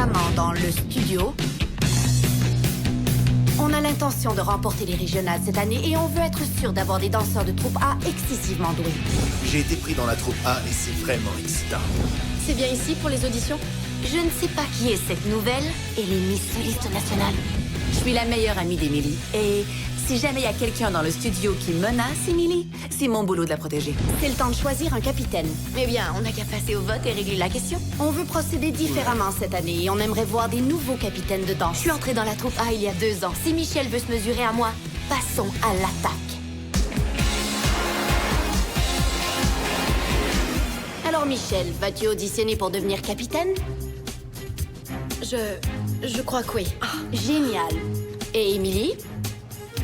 précédemment dans le studio. On a l'intention de remporter les régionales cette année et on veut être sûr d'avoir des danseurs de troupe A excessivement doués. J'ai été pris dans la troupe A et c'est vraiment excitant. C'est bien ici pour les auditions? Je ne sais pas qui est cette nouvelle et les Miss Solistes nationales. Je suis la meilleure amie d'Emily. Et si jamais il y a quelqu'un dans le studio qui menace Emily, c'est mon boulot de la protéger. C'est le temps de choisir un capitaine. Eh bien, on n'a qu'à passer au vote et régler la question. On veut procéder différemment cette année et on aimerait voir des nouveaux capitaines de danse. Je suis entrée dans la troupe A il y a 2 ans. Si Michel veut se mesurer à moi, Passons à l'attaque. Alors Michel, vas-tu auditionner pour devenir capitaine? je crois que oui. Génial. Et Emily?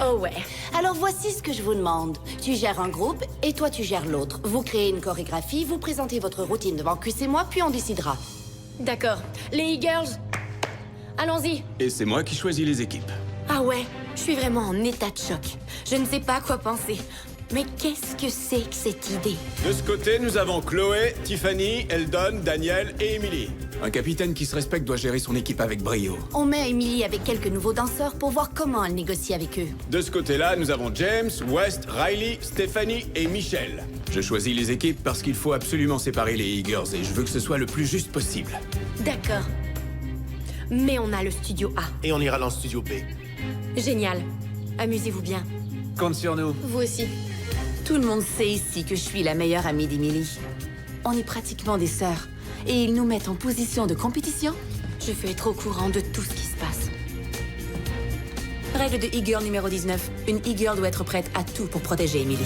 Oh ouais. Alors voici ce que je vous demande. Tu gères un groupe et toi tu gères l'autre. Vous créez une chorégraphie, vous présentez votre routine devant Chris et moi, puis on décidera. D'accord. Les e-girls, allons-y. Et c'est moi qui choisis les équipes. Ah ouais, je suis vraiment en état de choc. Je ne sais pas quoi penser. Mais qu'est-ce que c'est que cette idée? De ce côté, nous avons Chloé, Tiffany, Eldon, Daniel et Emily. Un capitaine qui se respecte doit gérer son équipe avec brio. On met Emily avec quelques nouveaux danseurs pour voir comment elle négocie avec eux. De ce côté-là, nous avons James, West, Riley, Stephanie et Michel. Je choisis les équipes parce qu'il faut absolument séparer les e-girls et je veux que ce soit le plus juste possible. D'accord. Mais on a le studio A. Et on ira dans le studio B. Génial. Amusez-vous bien. Compte sur nous. Vous aussi. Tout le monde sait ici que je suis la meilleure amie d'Emily. On est pratiquement des sœurs. Et ils nous mettent en position de compétition. Je veux être au courant de tout ce qui se passe. Règle de e-girl numéro 19. Une e-girl doit être prête à tout pour protéger Emily.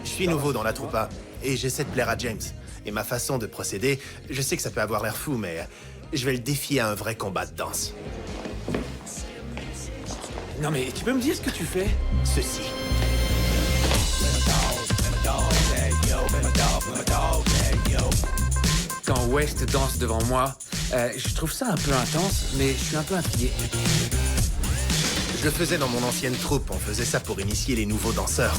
Je suis nouveau dans la troupe A et j'essaie de plaire à James. Et ma façon de procéder, je sais que ça peut avoir l'air fou, mais je vais le défier à un vrai combat de danse. Non mais tu peux me dire ce que tu fais? Ceci. Quand West danse devant moi, je trouve ça un peu intense, mais je suis un peu intrigué. Je le faisais dans mon ancienne troupe, on faisait ça pour initier les nouveaux danseurs.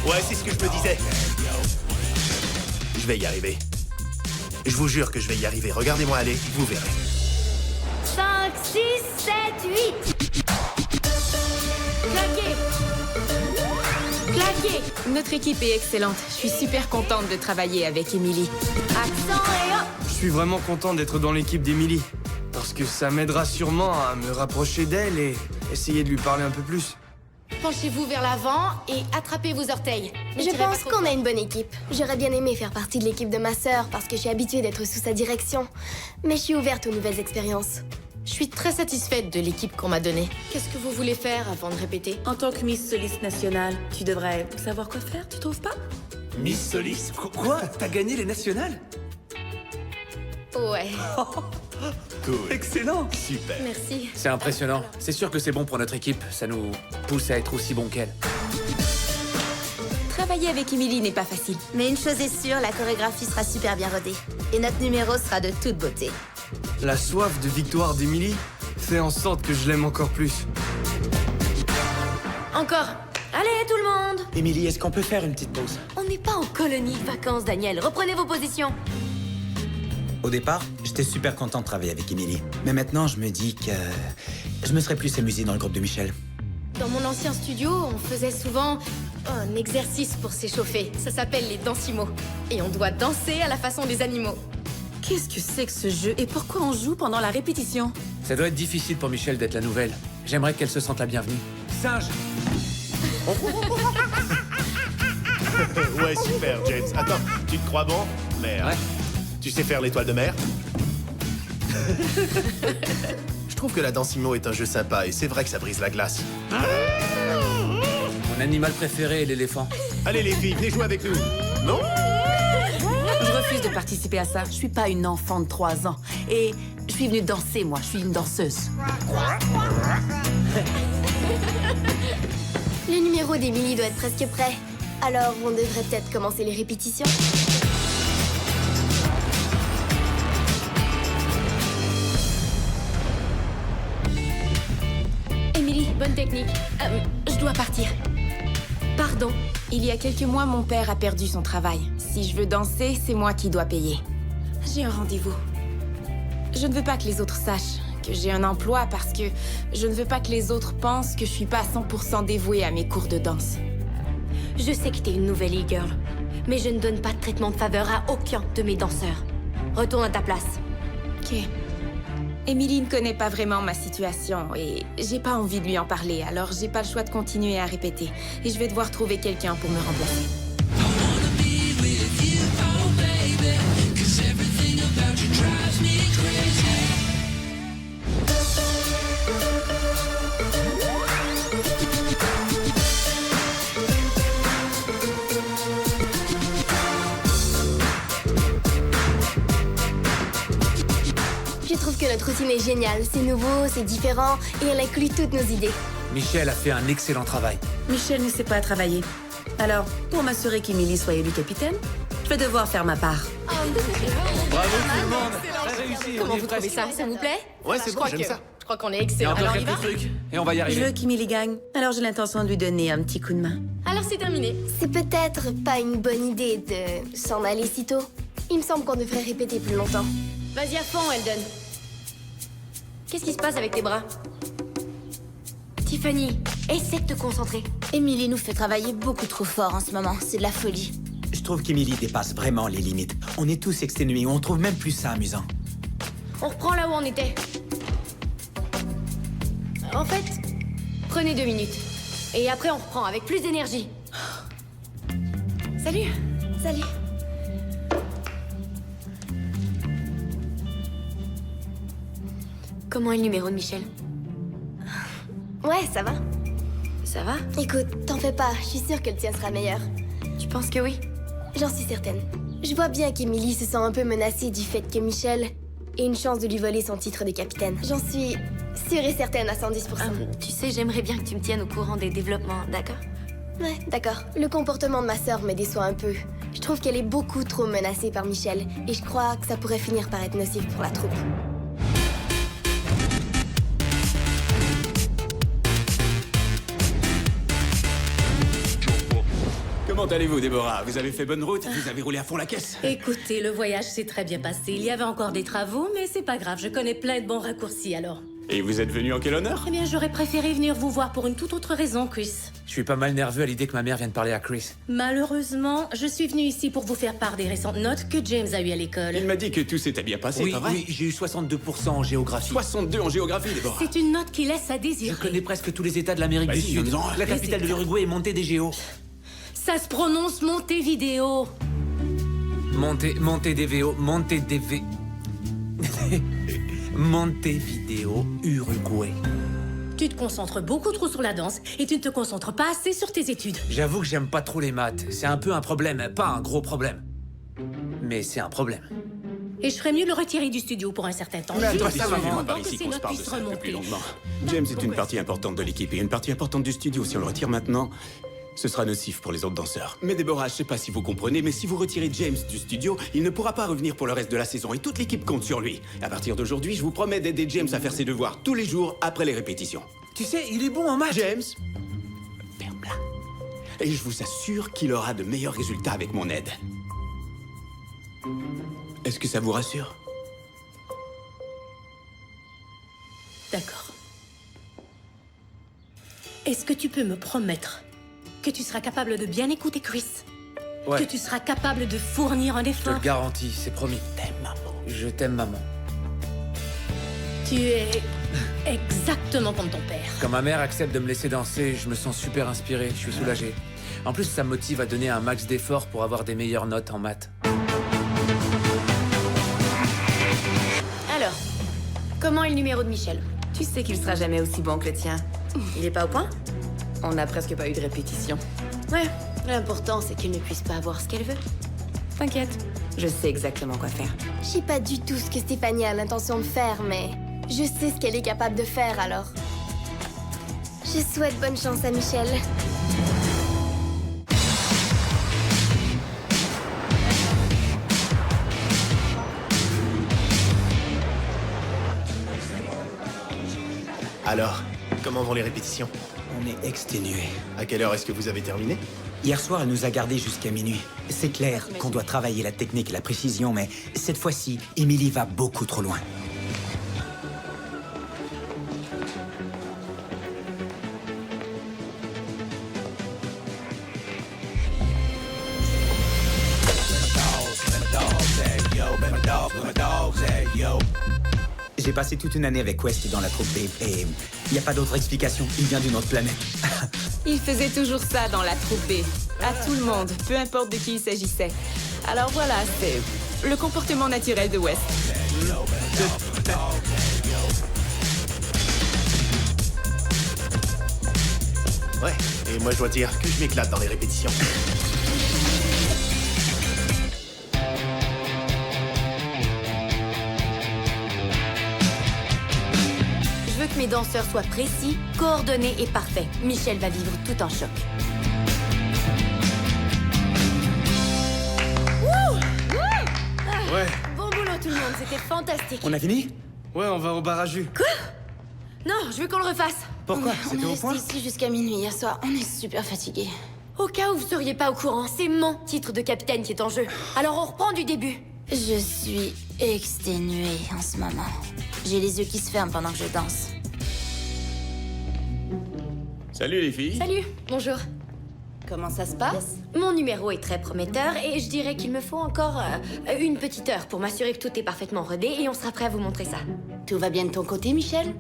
Ouais, c'est ce que je me disais. Je vais y arriver. Je vous jure que je vais y arriver. Regardez-moi aller, vous verrez. 5, 6, 7, 8. Claquez. Claquez. Notre équipe est excellente. Je suis super contente de travailler avec Emily. Accent et hop. Je suis vraiment content d'être dans l'équipe d'Emily. Parce que ça m'aidera sûrement à me rapprocher d'elle et essayer de lui parler un peu plus. Penchez-vous vers l'avant et attrapez vos orteils. Je pense qu'on a une bonne équipe. J'aurais bien aimé faire partie de l'équipe de ma sœur parce que je suis habituée d'être sous sa direction. Mais je suis ouverte aux nouvelles expériences. Je suis très satisfaite de l'équipe qu'on m'a donnée. Qu'est-ce que vous voulez faire avant de répéter? En tant que Miss Soliste nationale, tu devrais savoir quoi faire, tu trouves pas? Miss Solis? Quoi? T'as gagné les nationales? Ouais, Cool. Excellent! Super. merci. C'est impressionnant. C'est sûr que c'est bon pour notre équipe. Ça nous pousse à être aussi bon qu'elle. Travailler avec Emily n'est pas facile. Mais une chose est sûre, la chorégraphie sera super bien rodée. Et notre numéro sera de toute beauté. La soif de victoire d'Emily fait en sorte que je l'aime encore plus. Encore. Allez, tout le monde. Émilie, est-ce qu'on peut faire une petite pause? On n'est pas en colonie de vacances, Daniel. Reprenez vos positions. Au départ, j'étais super content de travailler avec Emily. Mais maintenant, je me dis que je me serais plus amusé dans le groupe de Michel. Dans mon ancien studio, on faisait souvent un exercice pour s'échauffer. Ça s'appelle les dansimos. Et on doit danser à la façon des animaux. Qu'est-ce que c'est que ce jeu et pourquoi on joue pendant la répétition? Ça doit être difficile pour Michel d'être la nouvelle. J'aimerais qu'elle se sente la bienvenue. singe. Ouais, super, James. Attends, tu te crois bon? Mais tu sais faire l'étoile de mer? Je trouve que la Dansimo est un jeu sympa et c'est vrai que ça brise la glace. Mon animal préféré est l'éléphant. Allez les filles, venez jouer avec nous. Non? Je refuse de participer à ça. Je suis pas une enfant de 3 ans. Et je suis venue danser, moi. Je suis une danseuse. Le numéro d'Emily doit être presque prêt. Alors, on devrait peut-être commencer les répétitions. Emily, bonne technique. Je dois partir. Pardon. Il y a quelques mois, mon père a perdu son travail. Si je veux danser, c'est moi qui dois payer. J'ai un rendez-vous. Je ne veux pas que les autres sachent que j'ai un emploi parce que je ne veux pas que les autres pensent que je suis pas à 100% dévouée à mes cours de danse. Je sais que t'es une nouvelle e-girl, mais je ne donne pas de traitement de faveur à aucun de mes danseurs. Retourne à ta place. Ok. Emily ne connaît pas vraiment ma situation et j'ai pas envie de lui en parler, alors j'ai pas le choix de continuer à répéter. Et je vais devoir trouver quelqu'un pour me remplacer. Je trouve que notre routine est géniale. C'est nouveau, c'est différent et elle inclut toutes nos idées. Michel a fait un excellent travail. Michel ne sait pas travailler. Alors, pour m'assurer qu'Emily soit élue capitaine, je vais devoir faire ma part. Bravo tout le monde. Très réussi. Comment vous trouvez ça? Ça vous plaît? Ouais, c'est bon, j'aime ça. Je crois qu'on est Il y a excellent. encore Alors, on y quelques va? trucs et on va y Je arriver. veux qu'Emily gagne. Alors, j'ai l'intention de lui donner un petit coup de main. Alors, c'est terminé. C'est peut-être pas une bonne idée de s'en aller si tôt. Il me semble qu'on devrait répéter plus longtemps. Vas-y à fond, Eldon. Qu'est-ce qui se passe avec tes bras? Tiffany, essaie de te concentrer. Emily nous fait travailler beaucoup trop fort en ce moment. C'est de la folie. Je trouve qu'Emily dépasse vraiment les limites. On est tous exténués, on trouve même plus ça amusant. On reprend là où on était. En fait, prenez 2 minutes. Et après, on reprend avec plus d'énergie. Salut. Salut. Comment est le numéro de Michel? Ouais, ça va. Ça va? Écoute, t'en fais pas, je suis sûre que le tien sera meilleur. Tu penses que oui? J'en suis certaine. Je vois bien qu'Emily se sent un peu menacée du fait que Michel ait une chance de lui voler son titre de capitaine. J'en suis sûre et certaine à 110%. Tu sais, j'aimerais bien que tu me tiennes au courant des développements, d'accord? Ouais, d'accord. Le comportement de ma sœur me déçoit un peu. Je trouve qu'elle est beaucoup trop menacée par Michel, et je crois que ça pourrait finir par être nocif pour la troupe. Comment allez-vous, Déborah? Vous avez fait bonne route? Vous avez roulé à fond la caisse? Écoutez, le voyage s'est très bien passé. Il y avait encore des travaux, mais c'est pas grave, je connais plein de bons raccourcis alors. Et vous êtes venu en quel honneur? Eh bien, j'aurais préféré venir vous voir pour une toute autre raison, Chris. Je suis pas mal nerveux à l'idée que ma mère vienne parler à Chris. Malheureusement, je suis venue ici pour vous faire part des récentes notes que James a eues à l'école. Il m'a dit que tout s'était bien passé, Oui, pas vrai? oui, j'ai eu 62% en géographie. 62 en géographie, Déborah. C'est une note qui laisse à Je désirer. connais presque tous les États de l'Amérique du Vas-y, Sud. donne-en. La capitale de l'Uruguay est Montevideo. Ça se prononce Montevideo. Montevideo, Montevideo, Uruguay. Tu te concentres beaucoup trop sur la danse et tu ne te concentres pas assez sur tes études. J'avoue que j'aime pas trop les maths. C'est un peu un problème, pas un gros problème. Mais c'est un problème. Et je ferais mieux de le retirer du studio pour un certain temps. Mais attends, Juste ça va, en moi attendant par que ici ces qu'on se notes parle de puissent ça un peu remonter. plus longuement. James est une partie importante de l'équipe et une partie importante du studio. Si on le retire maintenant, ce sera nocif pour les autres danseurs. Mais Déborah, je sais pas si vous comprenez, mais si vous retirez James du studio, il ne pourra pas revenir pour le reste de la saison et toute l'équipe compte sur lui. À partir d'aujourd'hui, je vous promets d'aider James à faire ses devoirs tous les jours après les répétitions. Tu sais, il est bon en maths. James, ferme-la. Et je vous assure qu'il aura de meilleurs résultats avec mon aide. Est-ce que ça vous rassure? D'accord. Est-ce que tu peux me promettre que tu seras capable de bien écouter Chris? Ouais. Que tu seras capable de fournir un Je te effort? le garantis, c'est promis. T'aimes maman. Je t'aime, maman. Tu es Exactement comme ton père. Quand ma mère accepte de me laisser danser, je me sens super inspiré, je suis soulagé. En plus, ça me motive à donner un max d'efforts pour avoir des meilleures notes en maths. Alors, comment est le numéro de Michel? Tu sais qu'il sera jamais aussi bon que le tien. Il est pas au point? On n'a presque pas eu de répétition. Ouais, l'important c'est qu'il ne puisse pas avoir ce qu'elle veut. T'inquiète, je sais exactement quoi faire. Je sais pas du tout ce que Stéphanie a l'intention de faire, mais je sais ce qu'elle est capable de faire alors. Je souhaite bonne chance à Michel. Alors, comment vont les répétitions? On est exténués. À quelle heure est-ce que vous avez terminé? Hier soir, elle nous a gardés jusqu'à minuit. C'est clair qu'on doit travailler la technique et la précision, mais cette fois-ci, Emily va beaucoup trop loin. J'ai passé toute une année avec West dans la troupe B, et il n'y a pas d'autre explication. Il vient d'une autre planète. Il faisait toujours ça dans la troupe B. À tout le monde, peu importe de qui il s'agissait. Alors voilà, c'est le comportement naturel de West. Ouais, et moi je dois dire que je m'éclate dans les répétitions. Je veux que mes danseurs soient précis, coordonnés et parfaits. Michel va vivre tout en choc. Ouais. Bon boulot tout le monde, c'était fantastique. On a fini? Ouais, on va au bar à jus. Quoi? Non, je veux qu'on le refasse. Pourquoi? On C'était est au point? resté ici jusqu'à minuit hier soir. On est super fatigués. Au cas où vous seriez pas au courant, c'est mon titre de capitaine qui est en jeu. Alors on reprend du début. Je suis exténuée en ce moment. J'ai les yeux qui se ferment pendant que je danse. Salut les filles. Salut, bonjour. Comment ça se passe? Mon numéro est très prometteur et je dirais qu'il me faut encore une petite heure pour m'assurer que tout est parfaitement rodé et on sera prêt à vous montrer ça. Tout va bien de ton côté, Michel?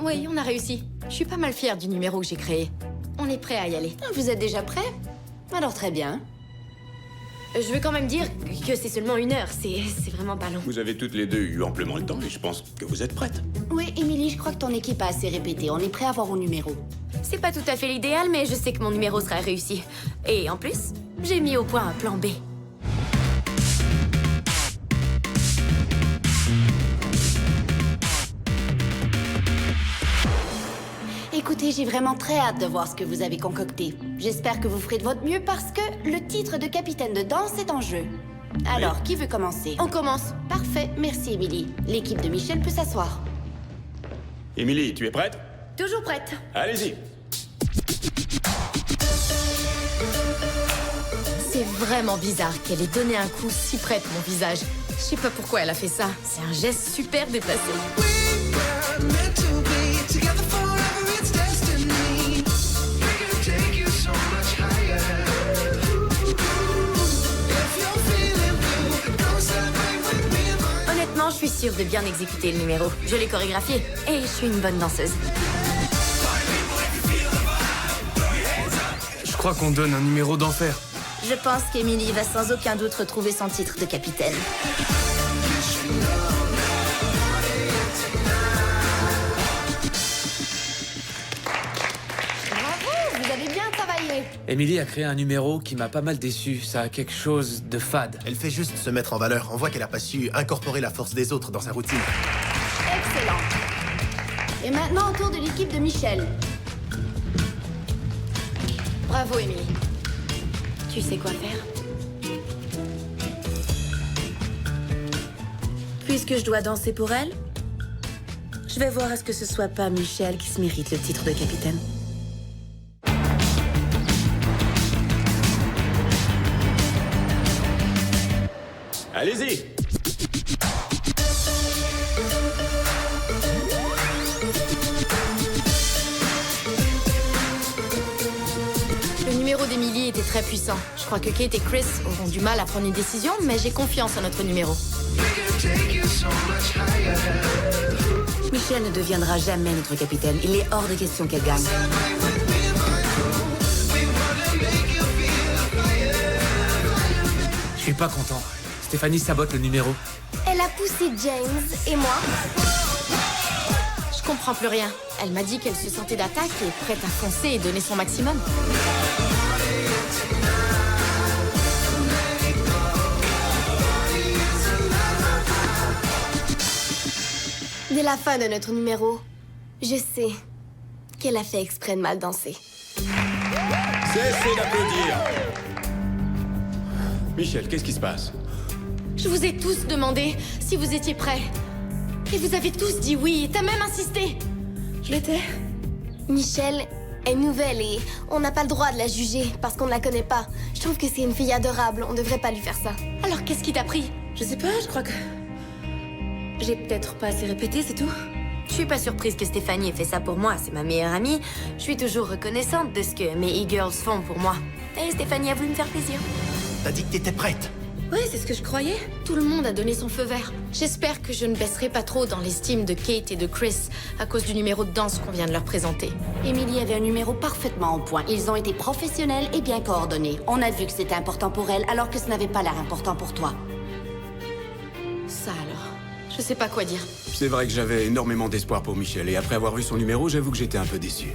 Oui, on a réussi. Je suis pas mal fière du numéro que j'ai créé. On est prêt à y aller. Vous êtes déjà prêts? Alors très bien. Je veux quand même dire que c'est seulement une heure, c'est vraiment pas long. Vous avez toutes les deux eu amplement le temps et je pense que vous êtes prêtes. Oui, Émilie, je crois que ton équipe a assez répété. On est prêt à voir au numéro. C'est pas tout à fait l'idéal, mais je sais que mon numéro sera réussi. Et en plus, j'ai mis au point un plan B. Écoutez, j'ai vraiment très hâte de voir ce que vous avez concocté. J'espère que vous ferez de votre mieux parce que le titre de capitaine de danse est en jeu. Alors, qui veut commencer? On commence. Parfait, merci Émilie. L'équipe de Michel peut s'asseoir. Émilie, tu es prête? Toujours prête. Allez-y. C'est vraiment bizarre qu'elle ait donné un coup si près de mon visage. Je sais pas pourquoi elle a fait ça. C'est un geste super déplacé. Honnêtement, je suis sûre de bien exécuter le numéro. Je l'ai chorégraphié et je suis une bonne danseuse. Je crois qu'on donne un numéro d'enfer. Je pense qu'Emily va sans aucun doute retrouver son titre de capitaine. Bravo, vous avez bien travaillé. Emily a créé un numéro qui m'a pas mal déçu. Ça a quelque chose de fade. Elle fait juste se mettre en valeur. On voit qu'elle a pas su incorporer la force des autres dans sa routine. Excellent. Et maintenant, au tour de l'équipe de Michel. Bravo, Émilie. Tu sais quoi faire? Puisque je dois danser pour elle, je vais voir à ce que ce soit pas Michel qui se mérite le titre de capitaine. Allez-y. Le numéro d'Emily était très puissant. Je crois que Kate et Chris auront du mal à prendre une décision, mais j'ai confiance en notre numéro. Michelle ne deviendra jamais notre capitaine. Il est hors de question qu'elle gagne. Je suis pas content. Stéphanie sabote le numéro. Elle a poussé James et moi. Je comprends plus rien. Elle m'a dit qu'elle se sentait d'attaque et prête à foncer et donner son maximum. Dès la fin de notre numéro, je sais qu'elle a fait exprès de mal danser. Cessez d'applaudir. Michel, qu'est-ce qui se passe? Je vous ai tous demandé si vous étiez prêts. Et vous avez tous dit oui, t'as même insisté. Je l'étais. Michelle est nouvelle et on n'a pas le droit de la juger parce qu'on ne la connaît pas. Je trouve que c'est une fille adorable, on devrait pas lui faire ça. Alors qu'est-ce qui t'a pris? Je sais pas, je crois que... J'ai peut-être pas assez répété, c'est tout. Je suis pas surprise que Stéphanie ait fait ça pour moi, c'est ma meilleure amie. Je suis toujours reconnaissante de ce que mes e-girls font pour moi. Et Stéphanie a voulu me faire plaisir. T'as dit que t'étais prête. Oui, c'est ce que je croyais. Tout le monde a donné son feu vert. J'espère que je ne baisserai pas trop dans l'estime de Kate et de Chris à cause du numéro de danse qu'on vient de leur présenter. Emily avait un numéro parfaitement en point. Ils ont été professionnels et bien coordonnés. On a vu que c'était important pour elle, alors que ce n'avait pas l'air important pour toi. Ça alors, je sais pas quoi dire. C'est vrai que j'avais énormément d'espoir pour Michel, et après avoir vu son numéro, j'avoue que j'étais un peu déçu.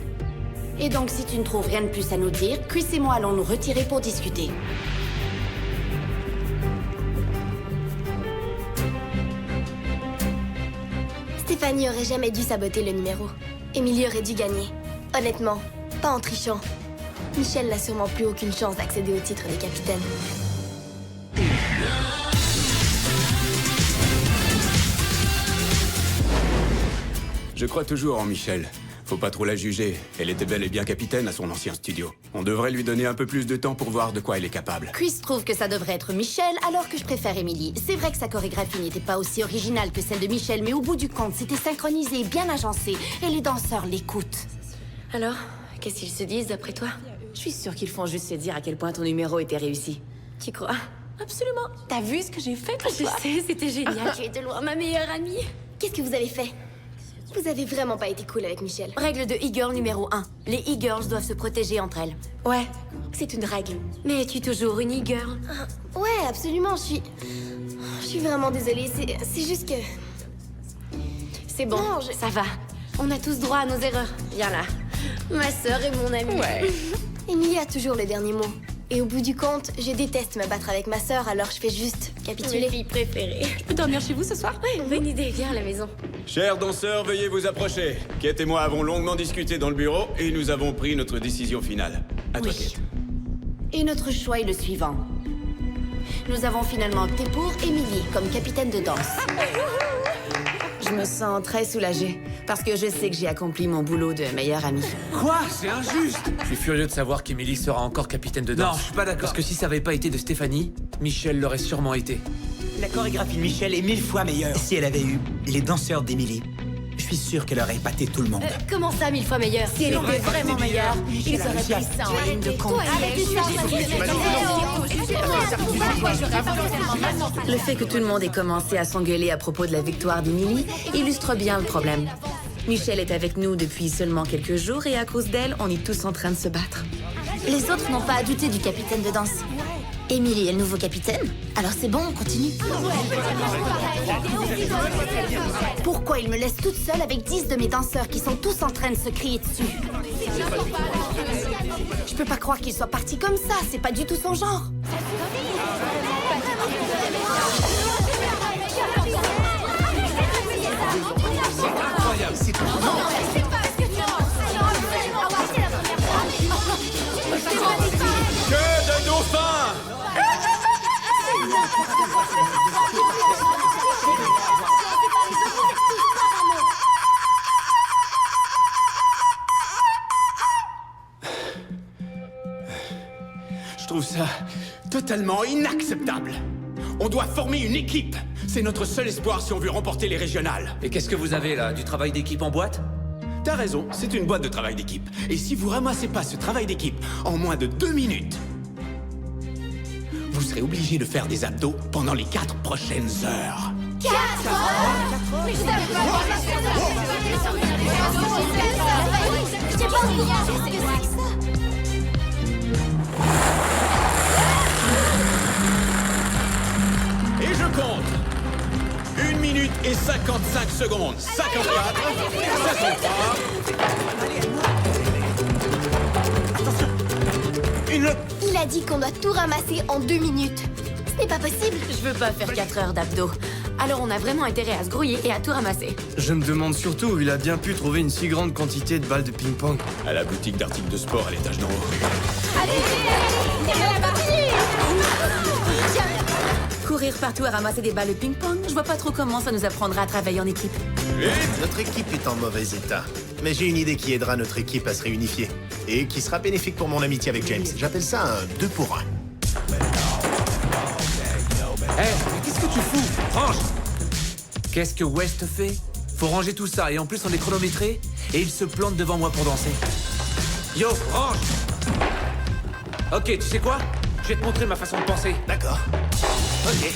Et donc, si tu ne trouves rien de plus à nous dire, Chris et moi allons nous retirer pour discuter. Stéphanie aurait jamais dû saboter le numéro. Emily aurait dû gagner. Honnêtement, pas en trichant. Michelle n'a sûrement plus aucune chance d'accéder au titre de capitaine. Je crois toujours en Michel. Faut pas trop la juger. Elle était bel et bien capitaine à son ancien studio. On devrait lui donner un peu plus de temps pour voir de quoi elle est capable. Chris trouve que ça devrait être Michel, alors que je préfère Emily. C'est vrai que sa chorégraphie n'était pas aussi originale que celle de Michel, mais au bout du compte, c'était synchronisé, bien agencé, et les danseurs l'écoutent. Alors, qu'est-ce qu'ils se disent d'après toi? Je suis sûre qu'ils font juste se dire à quel point ton numéro était réussi. Tu crois? Absolument. T'as vu ce que j'ai fait pour toi? Je sais, c'était génial. Tu es de loin ma meilleure amie. Qu'est-ce que vous avez fait? Vous avez vraiment pas été cool avec Michelle. Règle de e-girl numéro 1. Les e-girls doivent se protéger entre elles. Ouais, c'est une règle. Mais es-tu toujours une e-girl? Ouais, absolument, je suis vraiment désolée, c'est juste que... C'est bon, Non, ça va. On a tous droit à nos erreurs. Viens là. Ma sœur est mon amie. Ouais. Emily a toujours le dernier mot. Et au bout du compte, je déteste me battre avec ma sœur, alors je fais juste capituler. Mes filles préférées. Je peux dormir chez vous ce soir? Ouais, bonne idée, viens à la maison. Chers danseurs, veuillez vous approcher. Kate et moi avons longuement discuté dans le bureau et nous avons pris notre décision finale. À toi, Kate. Et notre choix est le suivant. Nous avons finalement opté pour Emily comme capitaine de danse. Je me sens très soulagée, parce que je sais que j'ai accompli mon boulot de meilleure amie. Quoi? C'est injuste! Je suis furieux de savoir qu'Emily sera encore capitaine de danse. Non, je suis pas d'accord. Parce que si ça avait pas été de Stéphanie, Michel l'aurait sûrement été. La chorégraphie de Michel est 1000 fois meilleure. Si elle avait eu les danseurs d'Emily, je suis sûr qu'elle aurait épaté tout le monde. Comment ça, 1000 fois meilleur? Si elle était vraiment meilleure, ils auraient pris ça en ligne de compte. Le fait que tout le monde ait commencé à s'engueuler à propos de la victoire d'Emily illustre bien le problème. Michelle est avec nous depuis seulement quelques jours et à cause d'elle, on est tous en train de se battre. Les autres n'ont pas à douter du capitaine de danse. Emily est le nouveau capitaine. Alors c'est bon, on continue. Pourquoi il me laisse toute seule avec 10 de mes danseurs qui sont tous en train de se crier dessus? Je peux pas croire qu'il soit parti comme ça, c'est pas du tout son genre. Que de dauphins! Je trouve ça totalement inacceptable. On doit former une équipe. C'est notre seul espoir si on veut remporter les régionales. Et qu'est-ce que vous avez là? Du travail d'équipe en boîte? T'as raison, c'est une boîte de travail d'équipe. Et si vous ramassez pas ce travail d'équipe en moins de 2 minutes, vous serez obligé de faire des abdos pendant les 4 prochaines heures. 4 heures. Mais je savais pas voir la scène de la j'étais pas au courant. Qu'est-ce que c'est que ça? Et je compte 1 minute et 55 secondes. 54, 53. Il a dit qu'on doit tout ramasser en 2 minutes. Ce n'est pas possible. Je veux pas faire 4 heures d'abdos. Alors on a vraiment intérêt à se grouiller et à tout ramasser. Je me demande surtout où il a bien pu trouver une si grande quantité de balles de ping-pong. À la boutique d'articles de sport à l'étage d'en haut. Allez, Courir partout à ramasser des balles de ping-pong, je vois pas trop comment ça nous apprendra à travailler en équipe. Notre équipe est en mauvais état. Mais j'ai une idée qui aidera notre équipe à se réunifier. Et qui sera bénéfique pour mon amitié avec James. J'appelle ça un 2 pour 1. Hé, mais qu'est-ce que tu fous? Range! Qu'est-ce que West fait? Faut ranger tout ça, et en plus on est chronométré, et il se plante devant moi pour danser. Yo, range! Ok, tu sais quoi? Je vais te montrer ma façon de penser. D'accord. Ok.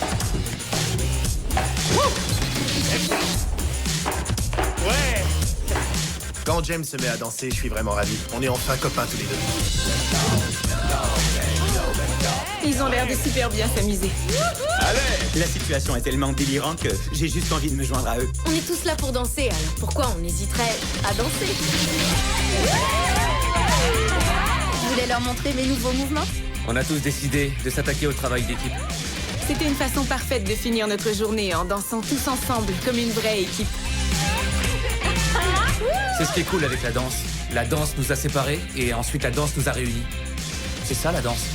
Ouais! Quand James se met à danser, je suis vraiment ravi. On est enfin copains tous les deux. Ils ont l'air de super bien s'amuser. Allez! La situation est tellement délirante que j'ai juste envie de me joindre à eux. On est tous là pour danser, alors pourquoi on hésiterait à danser? Je voulais leur montrer mes nouveaux mouvements. On a tous décidé de s'attaquer au travail d'équipe. C'était une façon parfaite de finir notre journée en dansant tous ensemble comme une vraie équipe. C'est ce qui est cool avec la danse. La danse nous a séparés et ensuite la danse nous a réunis. C'est ça la danse.